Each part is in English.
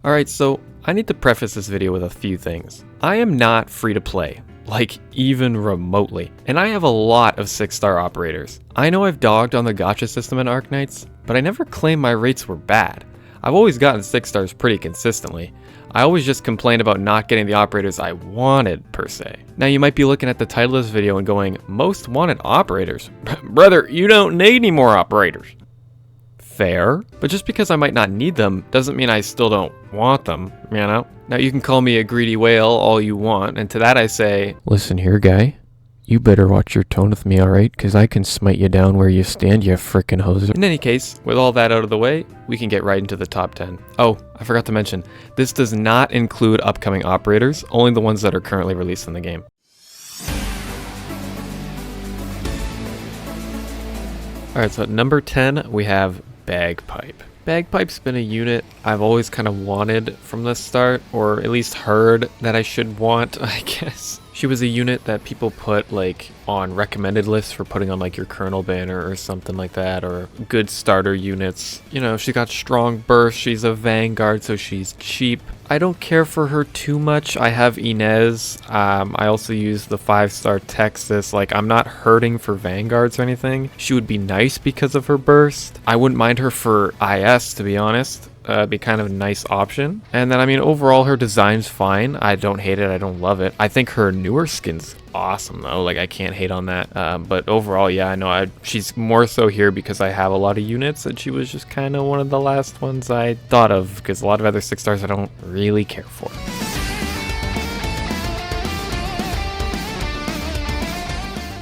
Alright, so I need to preface this video with a few things. I am not free to play, like even remotely, and I have a lot of 6-star operators. I know I've dogged on the gacha system in Arknights, but I never claimed my rates were bad. I've always gotten 6 stars pretty consistently. I always just complained about not getting the operators I wanted, per se. Now you might be looking at the title of this video and going, Most Wanted Operators? Brother, you don't need any more operators. Fair, but just because I might not need them doesn't mean I still don't want them, you know? Now you can call me a greedy whale all you want, and to that I say, listen here guy, you better watch your tone with me, alright? Cause I can smite you down where you stand, you frickin' hoser. In any case, with all that out of the way, we can get right into the top 10. Oh, I forgot to mention, this does not include upcoming operators, only the ones that are currently released in the game. Alright, so at number 10, we have Bagpipe. Bagpipe's been a unit I've always kind of wanted from the start, or at least heard that I should want, I guess. She was a unit that people put like on recommended lists for putting on like your Colonel banner or something like that, or good starter units. You know, she got strong burst, she's a Vanguard, so she's cheap. I don't care for her too much. I have Inez. I also use the 5-star Texas. Like, I'm not hurting for Vanguards or anything. She would be nice because of her burst. I wouldn't mind her for IS, to be honest. Be kind of a nice option. And then, I mean, overall, her design's fine. I don't hate it. I don't love it. I think her newer skin's awesome, though. Like, I can't hate on that. But overall, yeah, I know she's more so here because I have a lot of units, and she was just kind of one of the last ones I thought of, because a lot of other 6 stars I don't really care for.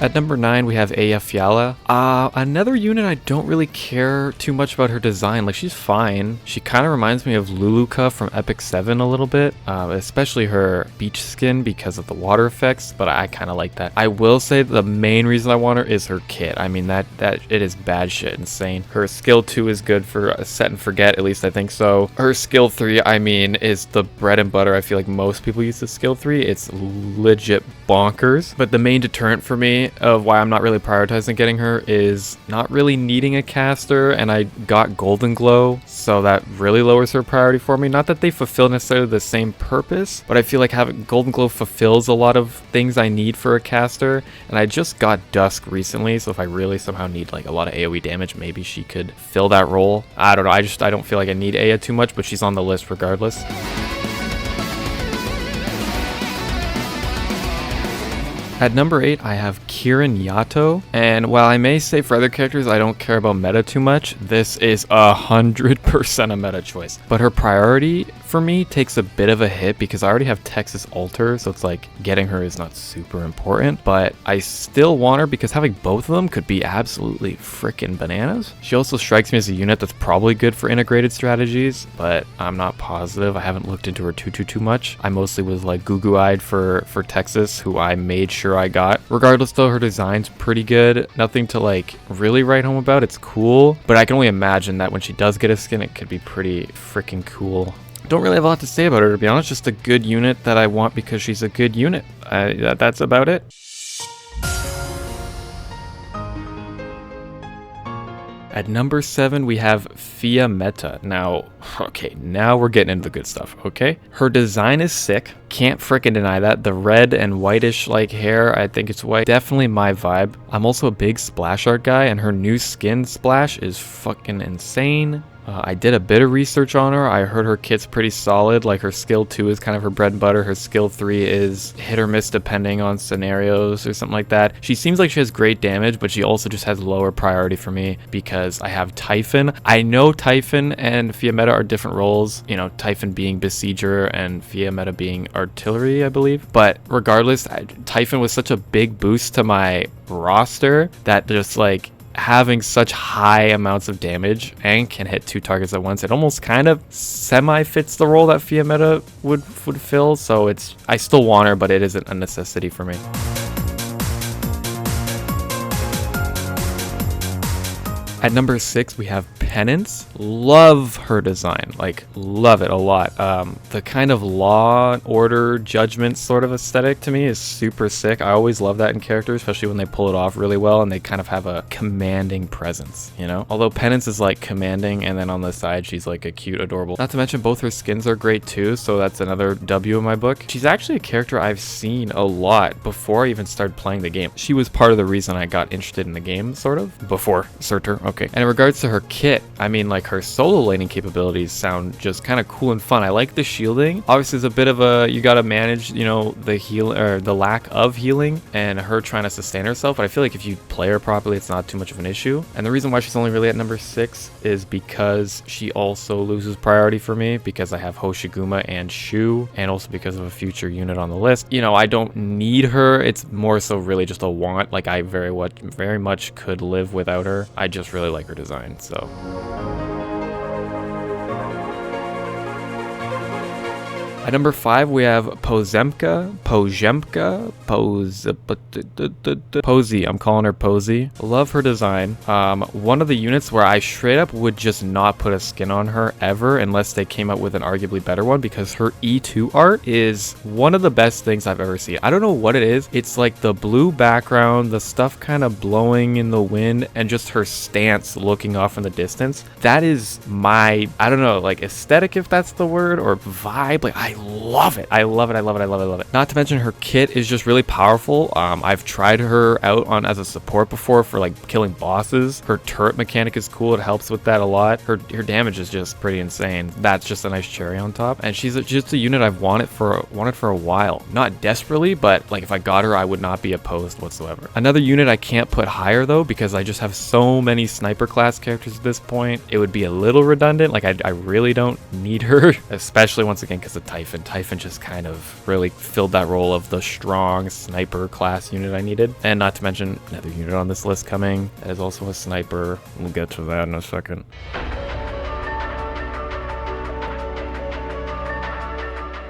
At number 9, we have Aya Fiala. Another unit I don't really care too much about her design. Like, she's fine. She kind of reminds me of Luluka from Epic 7 a little bit, especially her beach skin because of the water effects, but I kind of like that. I will say the main reason I want her is her kit. I mean, that it is bad shit insane. Her skill 2 is good for a set and forget, at least I think so. Her skill 3, I mean, is the bread and butter. I feel like most people use the skill 3. It's legit bonkers, but the main deterrent for me of why I'm not really prioritizing getting her is not really needing a caster, and I got Golden Glow, so that really lowers her priority for me. Not that they fulfill necessarily the same purpose, but I feel like having Golden Glow fulfills a lot of things I need for a caster, and I just got Dusk recently, so if I really somehow need like a lot of AoE damage, maybe she could fill that role. I don't know, I don't feel like I need Aya too much, but she's on the list regardless. At number 8, I have Kirin Yato, and while I may say for other characters I don't care about meta too much, this is 100% a meta choice. But her priority for me takes a bit of a hit because I already have Texas Alter, so it's like getting her is not super important, but I still want her because having both of them could be absolutely freaking bananas. She also strikes me as a unit that's probably good for integrated strategies, but I'm not positive. I haven't looked into her too much. I mostly was like goo-goo-eyed for Texas, who I made sure I got. Regardless though, her design's pretty good. Nothing to like really write home about. It's cool, but I can only imagine that when she does get a skin, it could be pretty freaking cool. Don't really have a lot to say about her, to be honest. Just a good unit that I want because she's a good unit. That's about it. At number 7, we have Fia Meta. Now we're getting into the good stuff, okay? Her design is sick. Can't frickin' deny that. The red and whitish like hair, I think it's white. Definitely my vibe. I'm also a big splash art guy, and her new skin splash is fucking insane. I did a bit of research on her. I heard her kit's pretty solid. Like, her skill 2 is kind of her bread and butter. Her skill 3 is hit or miss depending on scenarios or something like that. She seems like she has great damage, but she also just has lower priority for me because I have Typhon. I know Typhon and Fia Meta are different roles, you know, Typhon being Besieger and Fia Meta being Artillery, I believe. But regardless, Typhon was such a big boost to my roster that just like having such high amounts of damage and can hit 2 targets at once, it almost kind of semi fits the role that Fia Meta would fill. So I still want her, but it isn't a necessity for me. At number 6, we have Penance. Love her design, like love it a lot. The kind of Law and Order Judgment sort of aesthetic to me is super sick. I always love that in characters, especially when they pull it off really well and they kind of have a commanding presence, you know? Although Penance is like commanding, and then on the side she's like a cute, adorable. Not to mention both her skins are great too, so that's another W in my book. She's actually a character I've seen a lot before I even started playing the game. She was part of the reason I got interested in the game, sort of, before Surtur. Okay. And in regards to her kit, I mean, like, her solo laning capabilities sound just kind of cool and fun. I like the shielding. Obviously, it's a bit of a, you got to manage, you know, the heal or the lack of healing and her trying to sustain herself. But I feel like if you play her properly, it's not too much of an issue. And the reason why she's only really at number 6 is because she also loses priority for me because I have Hoshiguma and Shu, and also because of a future unit on the list. You know, I don't need her. It's more so really just a want. Like, I very much could live without her. I just really like her design, so. At number 5, we have Posey. I'm calling her Posey. Love her design. One of the units where I straight up would just not put a skin on her ever unless they came up with an arguably better one, because her E2 art is one of the best things I've ever seen. I don't know what it is. It's like the blue background, the stuff kind of blowing in the wind, and just her stance looking off in the distance. That is my, I don't know, like aesthetic, if that's the word, or vibe. Like, I love it. I love it. Not to mention her kit is just really powerful. I've tried her out on as a support before for like killing bosses. Her turret mechanic is cool. It helps with that a lot. Her damage is just pretty insane. That's just a nice cherry on top. And she's just a unit I've wanted for a while. Not desperately, but like if I got her, I would not be opposed whatsoever. Another unit I can't put higher though, because I just have so many sniper class characters at this point. It would be a little redundant. Like I really don't need her, especially once again because of Typhon. Typhon just kind of really filled that role of the strong sniper class unit I needed. And not to mention another unit on this list coming that is also a sniper. We'll get to that in a second.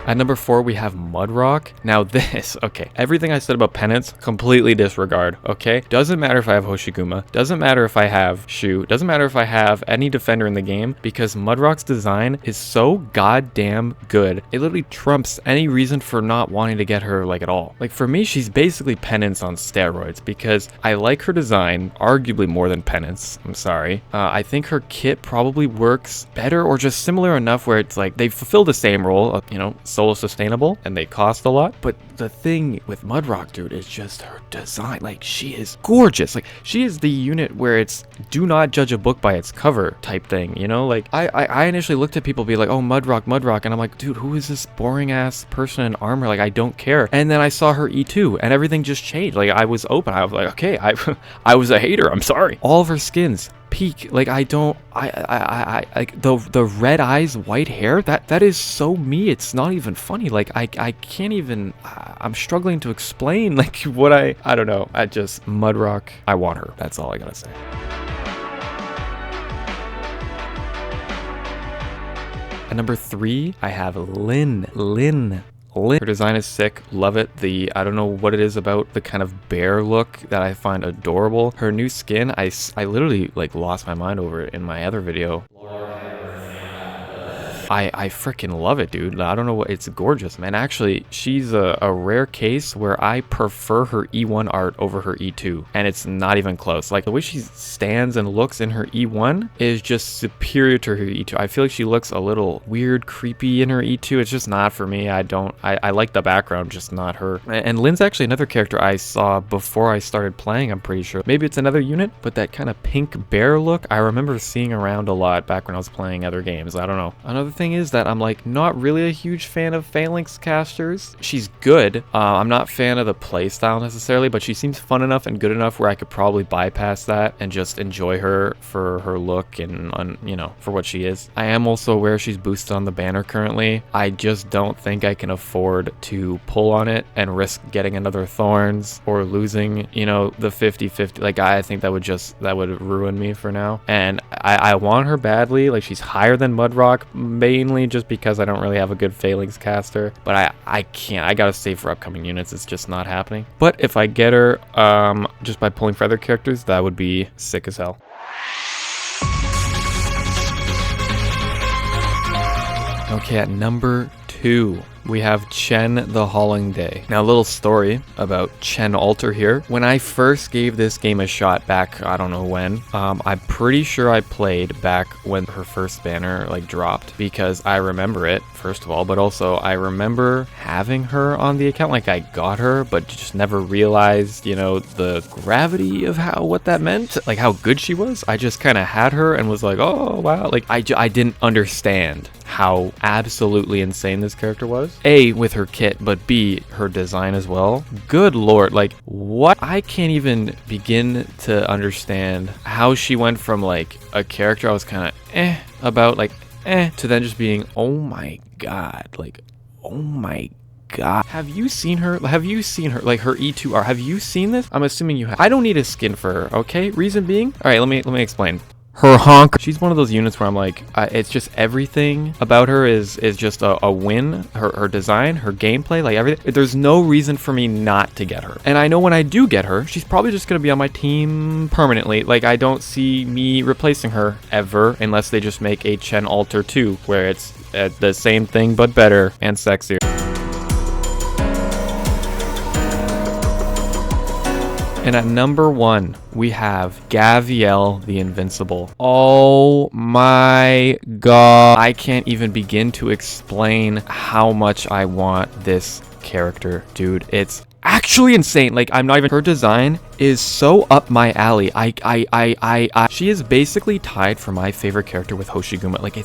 At number 4, we have Mudrock. Now this, okay, everything I said about Penance, completely disregard, okay? Doesn't matter if I have Hoshiguma, doesn't matter if I have Shu, doesn't matter if I have any defender in the game, because Mudrock's design is so goddamn good. It literally trumps any reason for not wanting to get her, like, at all. Like, for me, she's basically Penance on steroids, because I like her design, arguably more than Penance, I'm sorry. I think her kit probably works better or just similar enough where it's like, they fulfill the same role of, you know, solo sustainable, and they cost a lot. But the thing with Mudrock, dude, is just her design. Like, she is gorgeous. Like, she is the unit where it's do not judge a book by its cover type thing, you know? Like, I initially looked at people be like, oh, Mudrock, and I'm like, dude, who is this boring ass person in armor? Like, I don't care. And then I saw her E2 and everything just changed. Like, I was open. I was like, okay, I was a hater, I'm sorry. All of her skins peak. Like, I like the red eyes, white hair, that is so me. It's not even funny. Like, I can't even, I'm struggling to explain like what I don't know. I just, Mudrock, I want her. That's all I gotta say. At number 3, I have Lyn. Her design is sick, love it. I don't know what it is about the kind of bear look that I find adorable. Her new skin, I literally like lost my mind over it in my other video. I freaking love it, dude. I don't know what, it's gorgeous, man. Actually, she's a rare case where I prefer her E1 art over her E2, and it's not even close. Like, the way she stands and looks in her E1 is just superior to her E2. I feel like she looks a little weird, creepy in her E2. It's just not for me. I like the background, just not her. And Lyn's actually another character I saw before I started playing, I'm pretty sure. Maybe it's another unit, but that kind of pink bear look, I remember seeing around a lot back when I was playing other games. I don't know. Another thing is that I'm like not really a huge fan of Phalanx casters. She's good. I'm not a fan of the playstyle necessarily, but she seems fun enough and good enough where I could probably bypass that and just enjoy her for her look and you know, for what she is. I am also aware she's boosted on the banner currently. I just don't think I can afford to pull on it and risk getting another Thorns or losing, you know, the 50-50. Like, I think that would ruin me for now. And I want her badly. Like, she's higher than Mudrock, mainly just because I don't really have a good Phalanx caster, but I can't. I gotta save for upcoming units. It's just not happening. But if I get her just by pulling for other characters, that would be sick as hell. Okay, at number 2, we have Chen the Hauling Day. Now, a little story about Chen Alter here. When I first gave this game a shot back, I don't know when, I'm pretty sure I played back when her first banner like dropped, because I remember it, first of all, but also I remember having her on the account. Like, I got her, but just never realized, you know, the gravity of what that meant, like how good she was. I just kind of had her and was like, oh wow, like I didn't understand how absolutely insane this character was. A, with her kit, but B, her design as well. Good lord, like what? I can't even begin to understand how she went from like a character I was kind of about, like to then just being, oh my god, like oh my god. Have you seen her? Have you seen her, like her E2R? Have you seen this? I'm assuming you have. I don't need a skin for her, okay? Reason being, all right, let me explain. Her honk. She's one of those units where I'm like, it's just everything about her is just a win. Her design, her gameplay, like everything. There's no reason for me not to get her. And I know when I do get her, she's probably just going to be on my team permanently. Like, I don't see me replacing her ever unless they just make a Chen Alter 2, where it's the same thing but better and sexier. And at number 1, we have Gaviel the Invincible. Oh my god. I can't even begin to explain how much I want this character, dude. It's actually insane. Like, I'm not even, her design is so up my alley. She is basically tied for my favorite character with Hoshiguma. Like,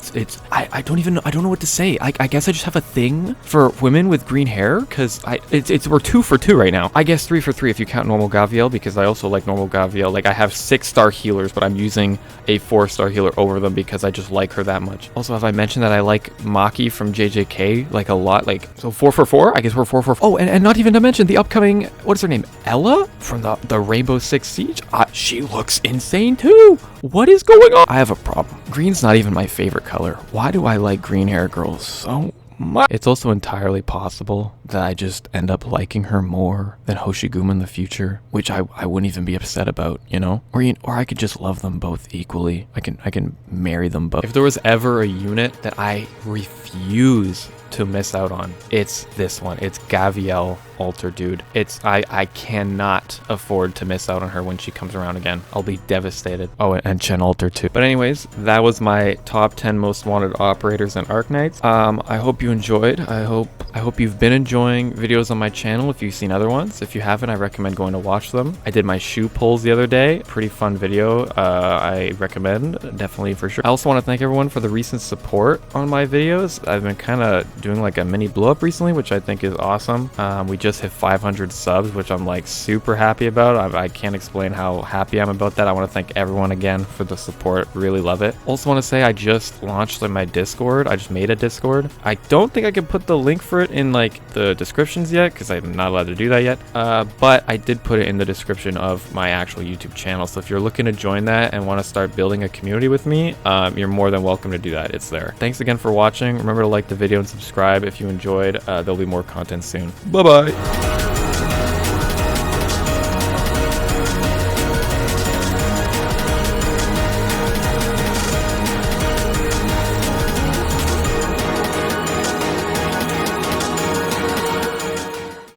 I don't know what to say. I guess I just have a thing for women with green hair, because we're 2 for 2 right now. I guess 3 for 3 if you count normal Gaviel, because I also like normal Gaviel. Like, I have 6-star healers, but I'm using a 4-star healer over them because I just like her that much. Also, have I mentioned that I like Maki from JJK like a lot? Like, so 4 for 4? I guess we're 4 for 4. Oh, and not even to mention the upcoming, what is her name? Ella from the Rainbow Six Siege. She looks insane too. What is going on? I have a problem. Green's not even my favorite color. Why do I like green hair girls so much? It's also entirely possible that I just end up liking her more than Hoshiguma in the future, which I wouldn't even be upset about, you know? Or I could just love them both equally. I can marry them both. If there was ever a unit that I refuse to miss out on, it's this one. It's Gaviel Alter, dude. I cannot afford to miss out on her when she comes around again. I'll be devastated. Oh, and Chen Alter too. But anyways, that was my top 10 most wanted operators and Arknights. I hope you enjoyed. I hope you've been enjoying videos on my channel. If you've seen other ones, if you haven't, I recommend going to watch them. I did my shoe pulls the other day. Pretty fun video. I recommend, definitely, for sure. I also want to thank everyone for the recent support on my videos. I've been kind of doing like a mini blow up recently, which I think is awesome. We just hit 500 subs, which I'm like super happy about. I can't explain how happy I'm about that. I want to thank everyone again for the support. Really love it. Also want to say I just launched my Discord. I just made a Discord. I don't think I can put the link for it in like the descriptions yet, because I'm not allowed to do that yet. But I did put it in the description of my actual YouTube channel. So if you're looking to join that and want to start building a community with me, you're more than welcome to do that. It's there. Thanks again for watching. Remember to like the video and subscribe if you enjoyed. There'll be more content soon. Bye bye.